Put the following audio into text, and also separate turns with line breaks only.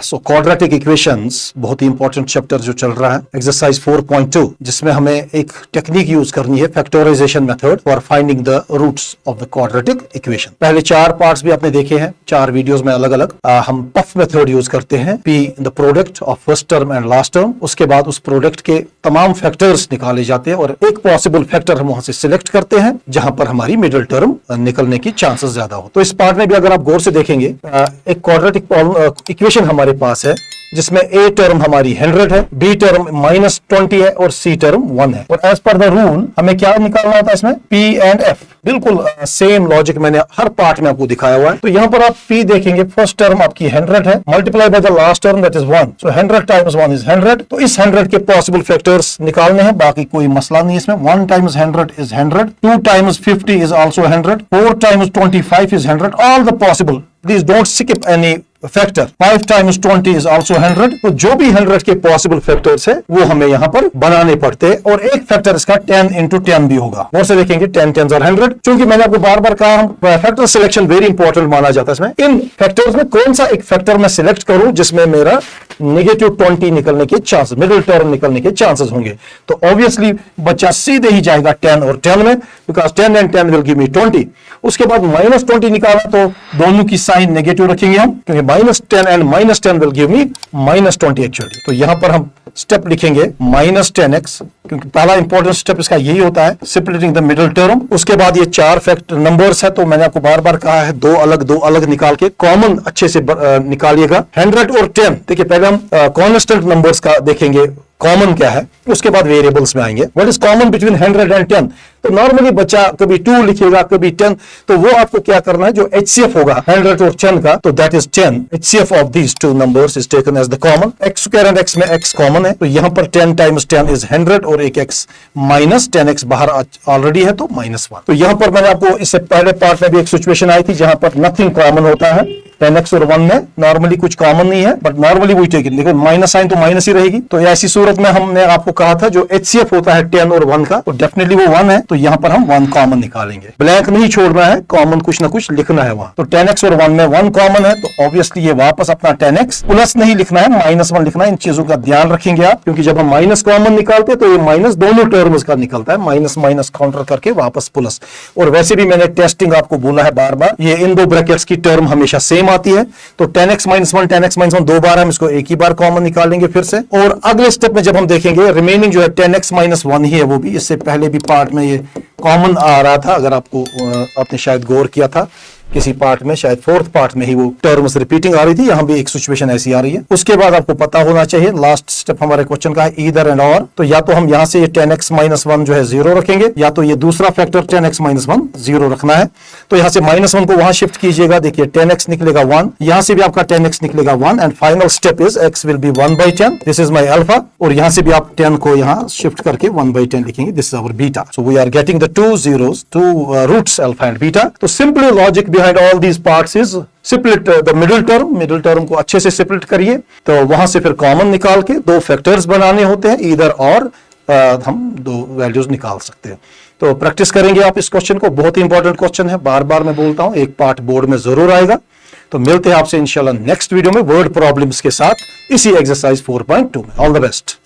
So quadratic equations बहुत ही important chapter जो चल रहा है, एक्सरसाइज 4.2, जिसमें हमें एक टेक्निक यूज करनी है, factorisation method for finding the roots of the quadratic equation. पहले 4 पार्ट्स भी आपने देखे हैं 4 वीडियोस में अलग अलग। हम पफ मेथड यूज करते हैं, P the product of first term and last term. उसके बाद उस प्रोडक्ट के तमाम फैक्टर्स निकाले जाते हैं और एक पॉसिबल फैक्टर हम वहां से सिलेक्ट करते हैं जहां पर हमारी मिडिल टर्म निकलने की चांसेस ज्यादा हो। तो इस पार्ट में भी अगर आप गौर से देखेंगे, एक क्वाड्रेटिक इक्वेशन हमारे पास है जिसमें ए टर्म हमारी 100 है, बी टर्म -20 है और सी टर्म 1 है। और एज पर द रूल हमें क्या निकालना होता है इसमें, पी एंड एफ। बिल्कुल सेम लॉजिक मैंने हर पार्ट में आपको दिखाया हुआ है। तो यहाँ पर आप पी देखेंगे, फर्स्ट टर्म आपकी 100 है, multiply by the last term that is 1। So 100 times 1 is 100। तो इस 100 के पॉसिबल फैक्टर्स निकालने हैं, बाकी कोई मसला नहीं है इसमें। 1 times 100 is 100, 2 times 50 is also 100, 4 times 25 is 100, all the possible. Please don't skip any factor. 5 times 20 is also 100। तो जो भी 100 के पॉसिबल फैक्टर्स है वो हमें यहाँ पर बनाने पड़ते हैं, और एक फैक्टर इसका 10 into 10 भी होगा। और से देखेंगे 10 10s are 100। क्योंकि मैंने आपको बार बार कहा, फैक्टर सिलेक्शन वेरी इंपॉर्टेंट माना जाता है इसमें। इन फैक्टर्स में कौन सा एक फैक्टर मैं सिलेक्ट करूं जिसमें मेरा -20 निकलने के चांसेस, मिडिल टर्म निकलने के चांसेस होंगे। तो ऑब्वियसली बच्चा सीधे ही जाएगा 10 और 10 में, because 10 and 10 will give me 20। उसके बाद -20 निकाला तो दोनों की साइन नेगेटिव रखेंगे हम, क्योंकि -10 and -10 will give me -20 actually. तो यहां पर हम स्टेप लिखेंगे -10x, क्योंकि पहला इंपॉर्टेंट स्टेप इसका यही होता है, स्प्लिटिंग द मिडिल टर्म। उसके बाद ये 4 फैक्टर नंबर्स है, तो मैंने आपको बार बार कहा है दो अलग निकाल के कॉमन अच्छे से निकालिएगा। 100 और 10, देखिए पहले हम कॉन्स्टेंट नंबर्स का देखेंगे कॉमन क्या है, उसके बाद वेरिएबल्स में आएंगे। What is common between 100 and 10? तो नॉर्मली बच्चा कभी 2 लिखेगा, कभी 10, तो वो आपको क्या करना है, जो HCF होगा 100 और 10 का, तो that is 10। HCF of these 2 numbers is taken as the common. x square and x में x कॉमन है, तो यहां पर 10 टाइम्स 10 इज 100 और एक x -10x बाहर ऑलरेडी है, तो -1। तो यहां पर मैंने आपको इससे पहले पार्ट में भी एक सिचुएशन आई थी जहां पर नथिंग कॉमन होता है। 10x और 1 में नॉर्मली कुछ कॉमन नहीं है, बट नॉर्मली वही टेकन, लेकिन माइनस साइन तो माइनस ही रहेगी। तो ऐसी सूरत में हमने आपको कहा था जो HCF होता है 10 और 1 का, तो डेफिनेटली वो 1 है। तो यहाँ पर हम 1 कॉमन निकालेंगे, ब्लैंक नहीं छोड़ना है, कॉमन कुछ ना कुछ लिखना है वहां। तो 10x और 1 में 1 कॉमन है, तो ऑब्वियसली ये वापस अपना 10x प्लस नहीं लिखना है, -1 लिखना है। इन चीजों का ध्यान रखेंगे आप, क्योंकि जब हम माइनस कॉमन निकालते हैं तो ये माइनस दोनों टर्म्स का निकलता है, माइनस काउंटर करके वापस प्लस। और वैसे भी मैंने टेस्टिंग आपको बोला है बार बार, ये इन दो ब्रैकेट्स की टर्म हमेशा सेम आती है। तो 10x - 1 10x - 1 2 बार, हम इसको एक ही बार कॉमन निकालेंगे फिर से। और अगले स्टेप में जब हम देखेंगे रिमेनिंग जो है 10x - 1 ही है, वो भी इससे पहले भी पार्ट में ये कॉमन आ रहा था। अगर आपको आपने शायद गौर किया था किसी पार्ट में, शायद 4th पार्ट में ही वो टर्म्स रिपीटिंग आ रही थी, यहां भी एक सिचुएशन ऐसी आ रही है। उसके बाद आपको पता होना चाहिए, लास्ट स्टेप हमारे क्वेश्चन का है ईदर एंड और। तो या तो हम यहां से ये 10x - 1 जो है 0 रखेंगे, या तो ये दूसरा फैक्टर 10x - 1 0 रखना है। तो यहां से -1 को वहां शिफ्ट कीजिएगा, देखिए 10x निकलेगा 1, यहां से भी आपका 10x निकलेगा 1, and final step is x will be 1/10। This is my alpha, और यहां से भी आप 10 को यहां शिफ्ट करके 1/10 लिखेंगे। This is our beta. So we are getting the 2 zeros, 2 roots alpha and beta. तो simply logic behind all these parts is split the middle term को अच्छे से स्प्लिट करिए। तो वहां से फिर कॉमन निकाल के 2 फैक्टर्स बनाने होते हैं, ईदर और हम 2 वैल्यूज निकाल सकते हैं। तो प्रैक्टिस करेंगे आप इस क्वेश्चन को, बहुत ही इंपॉर्टेंट क्वेश्चन है, बार बार मैं बोलता हूं, एक पार्ट बोर्ड में जरूर आएगा। तो मिलते हैं आपसे इंशाल्लाह नेक्स्ट वीडियो में वर्ड प्रॉब्लम्स के साथ, इसी एक्सरसाइज 4.2 में। All the best.